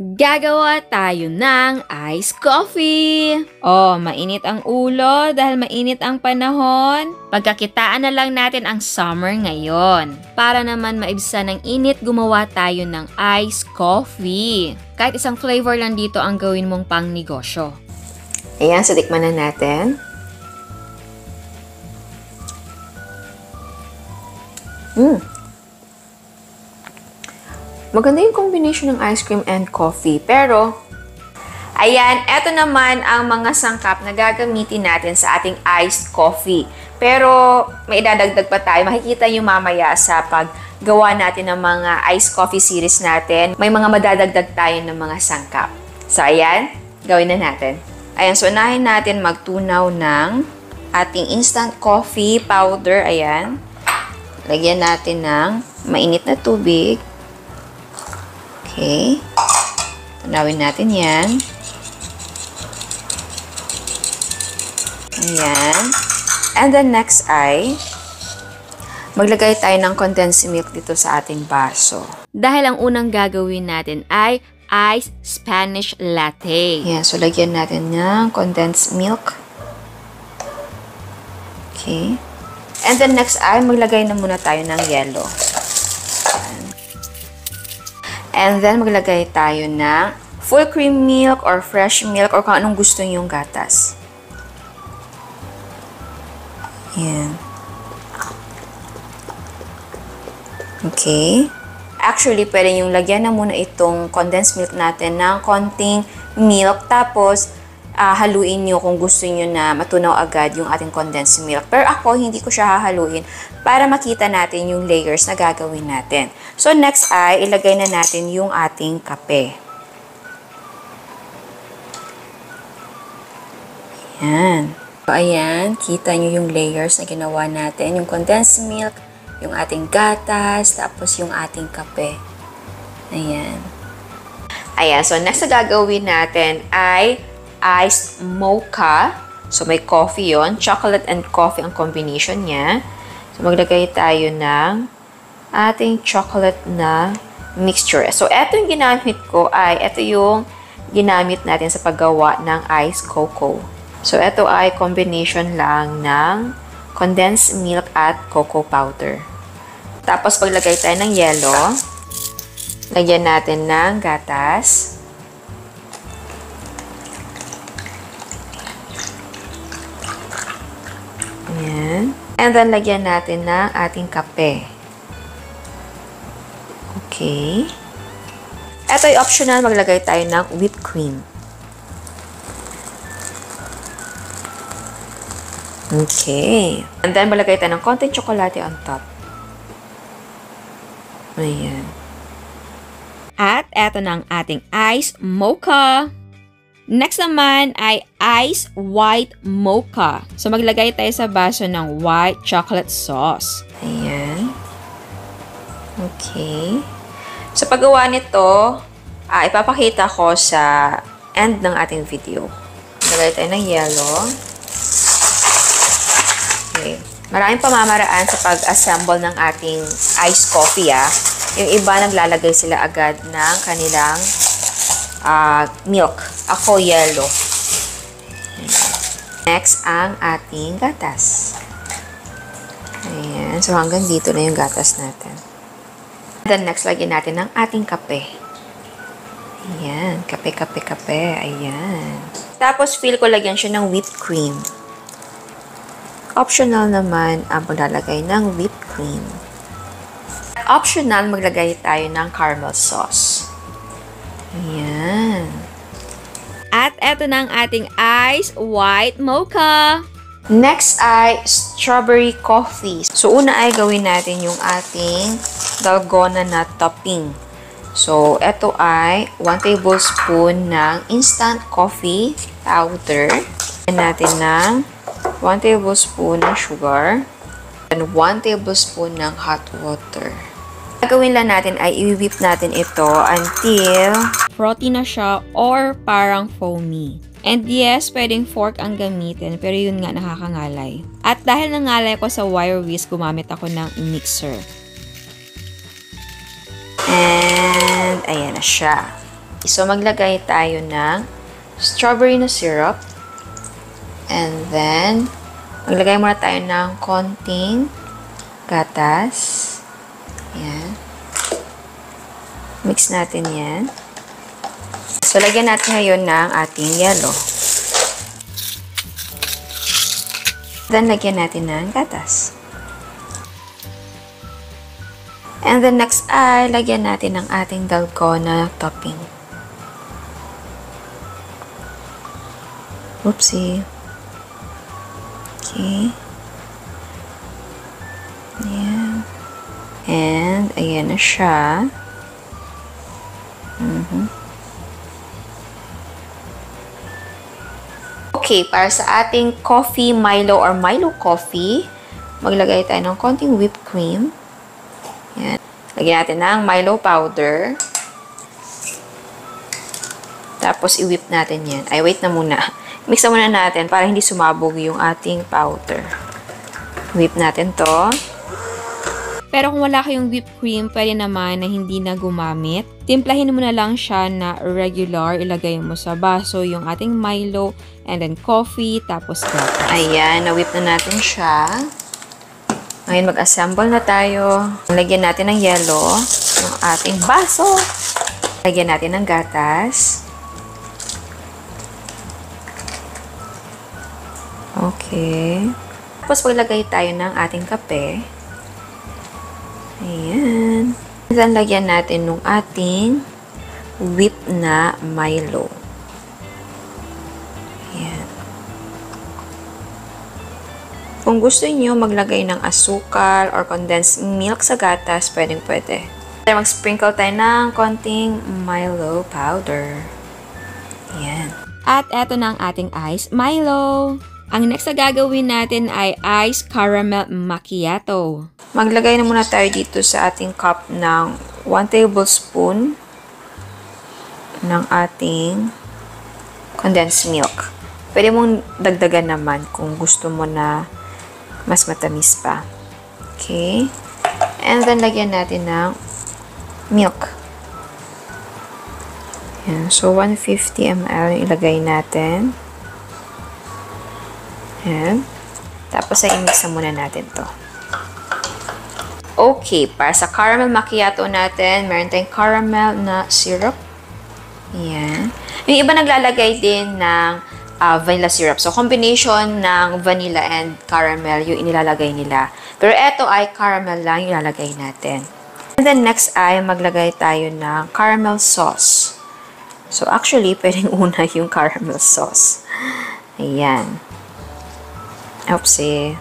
Gagawa tayo ng iced coffee. Oh, mainit ang ulo dahil mainit ang panahon. Pagkakitaan na lang natin ang summer ngayon. Para naman maibsan ng init, gumawa tayo ng iced coffee. Kahit isang flavor lang dito ang gawin mong pang negosyo. Ayan, so tikman na natin. Maganda yung combination ng ice cream and coffee. Pero, ayan, eto naman ang mga sangkap na gagamitin natin sa ating iced coffee. Pero, may idadagdag pa tayo. Makikita nyo mamaya sa paggawa natin ng mga iced coffee series natin. May mga madadagdag tayo ng mga sangkap. So, ayan, gawin na natin. Ayan, so unahin natin magtunaw ng ating instant coffee powder. Ayan. Lagyan natin ng mainit na tubig. Okay. Tunawin natin yan. Ayan. And then next ay, maglagay tayo ng condensed milk dito sa ating baso. Dahil ang unang gagawin natin ay iced Spanish latte. Ayan. So, lagyan natin ng condensed milk. Okay. And then next ay, maglagay na muna tayo ng yelo. And then, maglagay tayo ng full cream milk or fresh milk or kung anong gusto nyong gatas. Ayan. Okay. Actually, pwede yung lagyan na muna itong condensed milk natin ng konting milk. Tapos, haluin nyo kung gusto nyo na matunaw agad yung ating condensed milk. Pero ako, hindi ko siya hahaluin para makita natin yung layers na gagawin natin. So, next ay ilagay na natin yung ating kape. Ayan. So, ayan, kita nyo yung layers na ginawa natin. Yung condensed milk, yung ating gatas, tapos yung ating kape. Ayan. Ayan, so next na gagawin natin ay iced mocha. So, may coffee yon, chocolate and coffee ang combination niya. So, maglagay tayo ng ating chocolate na mixture. So, eto yung ginamit ko ay, eto yung ginamit natin sa paggawa ng iced cocoa. So, eto ay combination lang ng condensed milk at cocoa powder. Tapos, paglagay tayo ng yelo, lagyan natin ng gatas. Ayan. And then, lagyan natin ng ating kape. Okay. Ito ay optional, maglagay tayo ng whipped cream. Okay. And then, malagay tayo ng konting tsokolate on top. Ayan. At eto na ang ating iced mocha. Next naman ay iced white mocha. So, maglagay tayo sa baso ng white chocolate sauce. Ayan. Okay. Sa paggawa nito, ipapakita ko sa end ng ating video. Maglagay tayo ng yellow. Okay. Maraming pamamaraan sa pag-assemble ng ating iced coffee, Yung iba naglalagay sila agad ng kanilang milk. Ako, yellow. Next, ang ating gatas. Ayan. So, hanggang dito na yung gatas natin. Then, next, lagyan natin ng ating kape. Ayan. Kape, kape, kape. Ayan. Tapos, feel ko lagyan siya ng whipped cream. Optional naman ang paglalagay ng whipped cream. Optional, maglagay tayo ng caramel sauce. Ayan. At eto na ang ating iced white mocha. Next ay strawberry coffee. So, una ay gawin natin yung ating dalgona na topping. So, eto ay 1 tablespoon ng instant coffee powder. Lagyan natin ng 1 tablespoon ng sugar and 1 tablespoon ng hot water. Gagawin lang natin ay i-whip natin ito until frothy na siya or parang foamy. And yes, pwedeng fork ang gamitin, pero yun nga nakakangalay. At dahil nangalay ko sa wire whisk, gumamit ako ng mixer. And ayan na siya. So, maglagay tayo ng strawberry na syrup. And then, maglagay muna tayo ng konting gatas. Yan. Mix natin yan. So, lagyan natin ngayon ng ating yellow. Then, lagyan natin ng gatas. And then, next ay, lagyan natin ng ating dalgona topping. Oopsie. Okay. Ayan. And, ayan na siya. Okay, para sa ating coffee Milo or Milo coffee, maglagay tayo ng konting whipped cream. Ayan. Lagyan natin ng Milo powder. Tapos, i-whip natin yan. Ay, wait na muna. Mix na muna natin para hindi sumabog yung ating powder. Whip natin to. Pero kung wala kayong whipped cream, pwede naman na hindi na gumamit. Timplahin mo na lang siya na regular. Ilagay mo sa baso yung ating Milo and then coffee, tapos gatas. Ayan, na-whip na natin siya. Ngayon, mag-assemble na tayo. Lagyan natin ng yellow yung ating baso. Lagyan natin ng gatas. Okay. Tapos, paglagay tayo ng ating kape. Ayan. Then, lagyan natin ng ating whip na Milo. Ayan. Kung gusto niyo maglagay ng asukal or condensed milk sa gatas, pwedeng-pwede. Mag-sprinkle tayo ng konting Milo powder. Ayan. At eto na ang ating iced Milo. Ang next na gagawin natin ay iced caramel macchiato. Maglagay na muna tayo dito sa ating cup ng 1 tablespoon ng ating condensed milk. Pwede mong dagdagan naman kung gusto mo na mas matamis pa. Okay. And then, lagyan natin ng milk. Yan. So, 150 ml ilagay natin. Yan. Tapos, ay i-mix na muna natin to. Okay, para sa caramel macchiato natin, meron tayong caramel na syrup. Yan. Yung iba naglalagay din ng vanilla syrup. So, combination ng vanilla and caramel yung inilalagay nila. Pero ito ay caramel lang yung ilalagay natin. And then, next ay maglagay tayo ng caramel sauce. So, actually, pwedeng una yung caramel sauce. Ayan. Oopsie.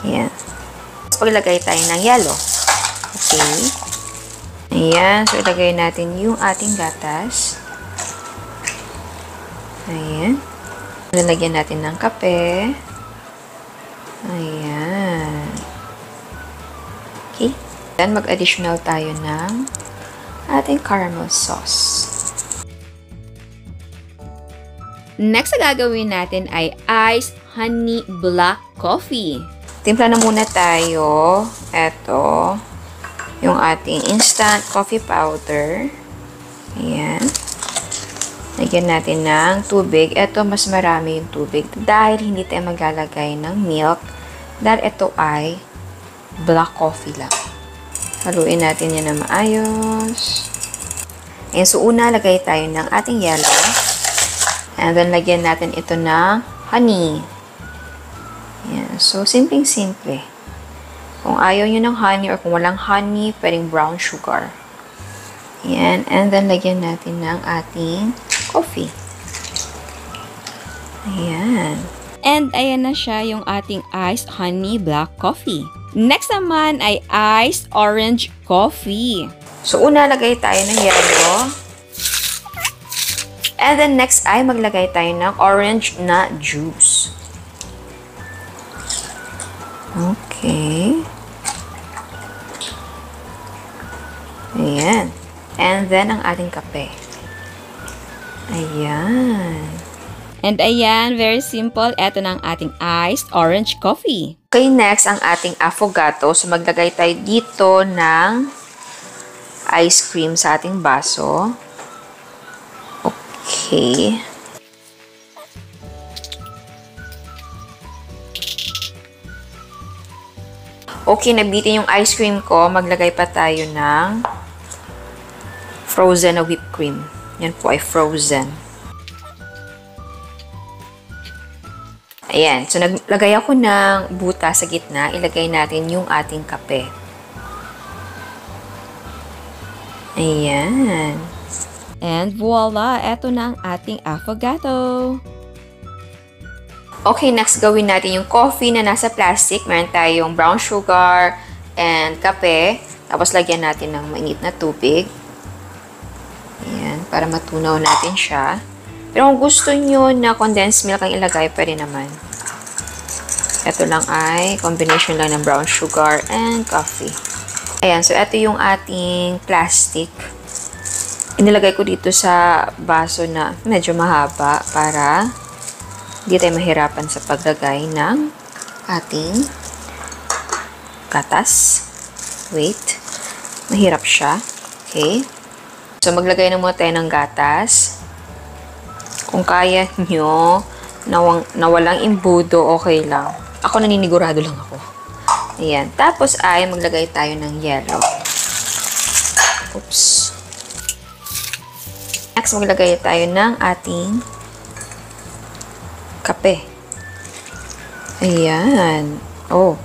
Ayan. Tapos, paglagay tayo ng yellow. Okay. Ayan. So, ilagay natin yung ating gatas. Ayan. Lalagyan natin ng kape. Ayan. Okay. Then, mag-additional tayo ng ating caramel sauce. Next na gagawin natin ay iced honey black coffee. Timpla na muna tayo. Ito, yung ating instant coffee powder. Ayan. Lagyan natin ng tubig. Ito, mas marami yung tubig. Dahil hindi tayo maglalagay ng milk. Dahil ito ay black coffee lang. Haluin natin yan na maayos. Ayan, so una, lagay tayo ng ating yellow. And then, lagyan natin ito ng honey. Ayan, so simpleng-simple. Kung ayaw nyo ng honey or kung walang honey, pwedeng brown sugar. Ayan, and then, lagyan natin ng ating coffee. Ayan. And ayan na siya yung ating iced honey black coffee. Next naman ay iced orange coffee. So, una, lagay tayo ng yellow. And then, next ay maglagay tayo ng orange na juice. Okay. Ayan. And then, ang ating kape. Ayan. And ayan, very simple. Ito na ang ating iced orange coffee. Okay, next, ang ating affogato. So, maglagay tayo dito ng ice cream sa ating baso. Okay. Okay, nabitin yung ice cream ko. Maglagay pa tayo ng frozen na whipped cream. Yan po ay frozen. Ayan. So, naglagay ako ng buta sa gitna. Ilagay natin yung ating kape. Ayan. And voila! Eto na ang ating affogato. Okay, next gawin natin yung coffee na nasa plastic. Meron tayong brown sugar and kape. Tapos lagyan natin ng mainit na tubig. Ayan, para matunaw natin siya. Pero kung gusto nyo na condensed milk ang ilagay, pwede naman. Ito lang ay combination lang ng brown sugar and coffee. Ayan, so ito yung ating plastic. Inilagay ko dito sa baso na medyo mahaba para hindi tayo mahirapan sa paglagay ng ating gatas. Wait. Mahirap siya. Okay. So, maglagay na muna tayo ng gatas. Kung kaya nyo, na walang imbudo, okay lang. Ako naninigurado lang ako. Ayan. Tapos ay maglagay tayo ng yellow. Oops. Next, maglagay tayo ng ating kape. Ayan. Oh.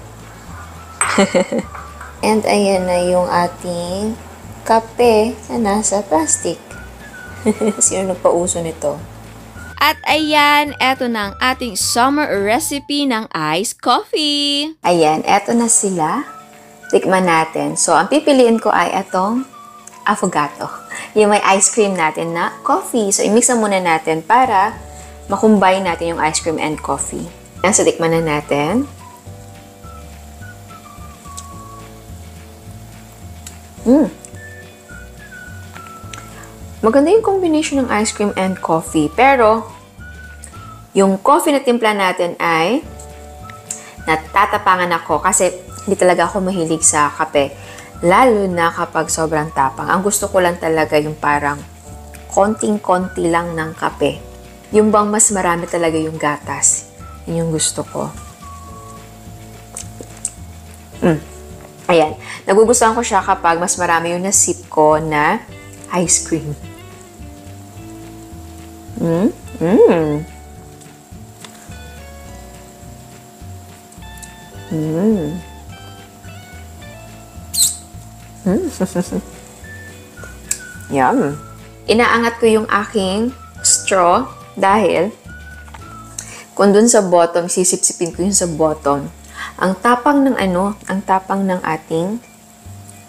And ayan na yung ating kape na nasa plastic. Sino nagpauso nito? At ayan, eto na ang ating summer recipe ng iced coffee. Ayan, eto na sila. Tikman natin. So, ang pipiliin ko ay etong affogato. Yung may ice cream natin na coffee. So, i-mix na muna natin para makumbine natin yung ice cream and coffee. Ayan, so tikman na natin. Maganda yung combination ng ice cream and coffee. Pero, yung coffee na timpla natin ay natatapangan ako kasi hindi talaga ako mahilig sa kape. Lalo na kapag sobrang tapang. Ang gusto ko lang talaga yung parang konting-konti lang ng kape. Yung bang mas marami talaga yung gatas. Yun yung gusto ko. Ayan. Nagugustuhan ko siya kapag mas marami yung nasip ko na ice cream. Yum. Inaangat ko yung aking straw dahil kung dun sa bottom, sisip-sipin ko yung sa bottom. Ang tapang ng ang tapang ng ating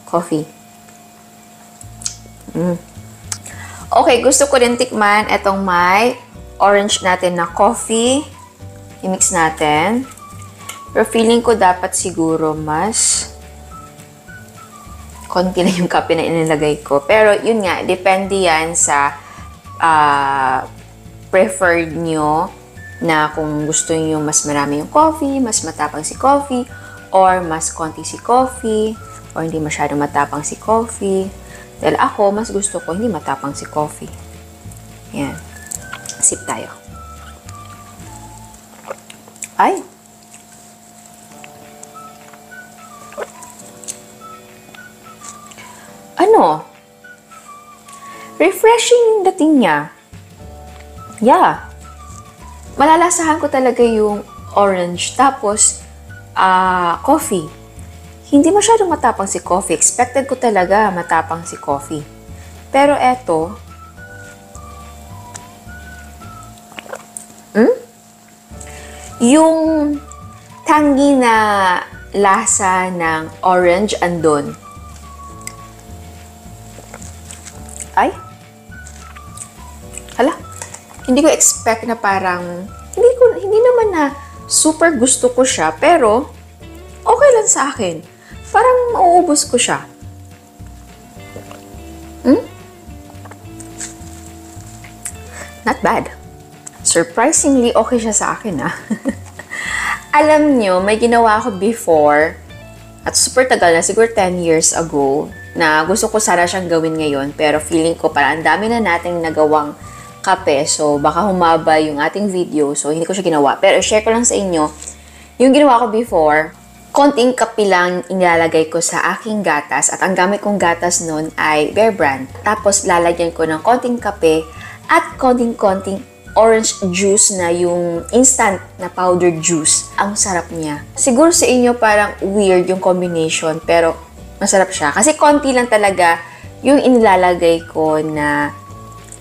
coffee. Okay, gusto ko rin tikman itong may orange natin na coffee. I-mix natin. Pero feeling ko dapat siguro mas konti na yung kape na inilagay ko. Pero yun nga, depende yan sa preferred nyo na kung gusto nyo mas marami yung coffee, mas matapang si coffee, or mas konti si coffee, or hindi masyadong matapang si coffee. Dahil ako, mas gusto ko hindi matapang si coffee. Yan. Sip tayo. Ay! Refreshing yung dating niya. Yeah. Malalasahan ko talaga yung orange. Tapos, coffee. Hindi masyadong matapang si coffee. Expected ko talaga matapang si coffee. Pero eto, yung tangy na lasa ng orange andun. Ay? Hala, hindi ko expect na parang, hindi naman na super gusto ko siya, pero okay lang sa akin. Parang mauubos ko siya. Not bad. Surprisingly, okay siya sa akin, Alam nyo, may ginawa ako before, at super tagal na, siguro 10 years ago, na gusto ko sana siyang gawin ngayon, pero feeling ko parang ang dami na nating nagawang kape. So, baka humaba yung ating video. So, hindi ko siya ginawa. Pero, share ko lang sa inyo. Yung ginawa ko before, konting kape lang ilalagay ko sa aking gatas. At ang gamit kong gatas nun ay Bear Brand. Tapos, lalagyan ko ng konting kape at konting-konting orange juice na yung instant na powdered juice. Ang sarap niya. Siguro sa inyo parang weird yung combination, pero masarap siya. Kasi konti lang talaga yung inilalagay ko na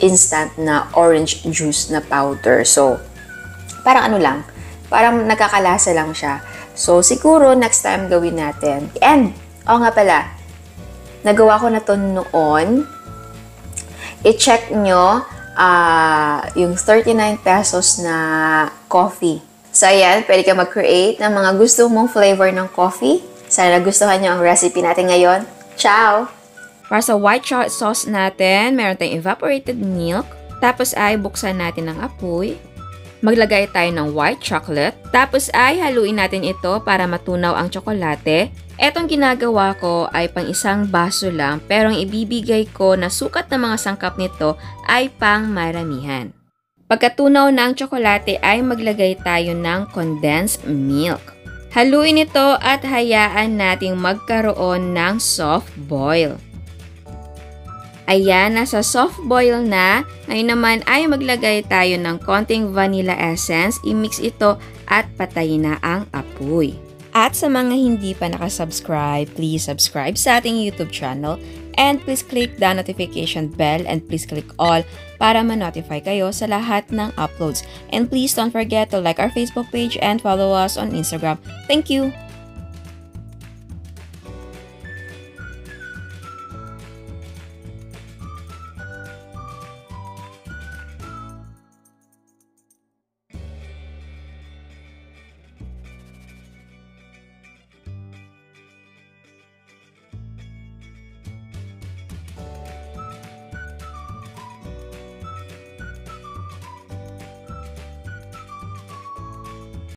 instant na orange juice na powder. So, parang ano lang, parang nakakalasa lang siya. So, siguro next time gawin natin. And, nga pala, nagawa ko na to noon. I-check nyo yung 39 pesos na coffee. So, ayan, pwede ka mag-create ng mga gusto mong flavor ng coffee. Sana gustuhan nyo ang recipe natin ngayon. Ciao! Para sa white chocolate sauce natin, meron tayong evaporated milk. Tapos ay buksan natin ang apoy. Maglagay tayo ng white chocolate. Tapos ay haluin natin ito para matunaw ang tsokolate. Etong ginagawa ko ay pang isang baso lang, pero ang ibibigay ko na sukat ng mga sangkap nito ay pang maramihan. Pagkatunaw ng tsokolate ay maglagay tayo ng condensed milk. Haluin ito at hayaan nating magkaroon ng soft boil. Ayan, nasa soft boil na. Ngayon naman ay maglagay tayo ng konting vanilla essence. I-mix ito at patayin na ang apoy. At sa mga hindi pa nakasubscribe, please subscribe sa ating YouTube channel. And please click the notification bell and please click all para ma-notify kayo sa lahat ng uploads. And please don't forget to like our Facebook page and follow us on Instagram. Thank you!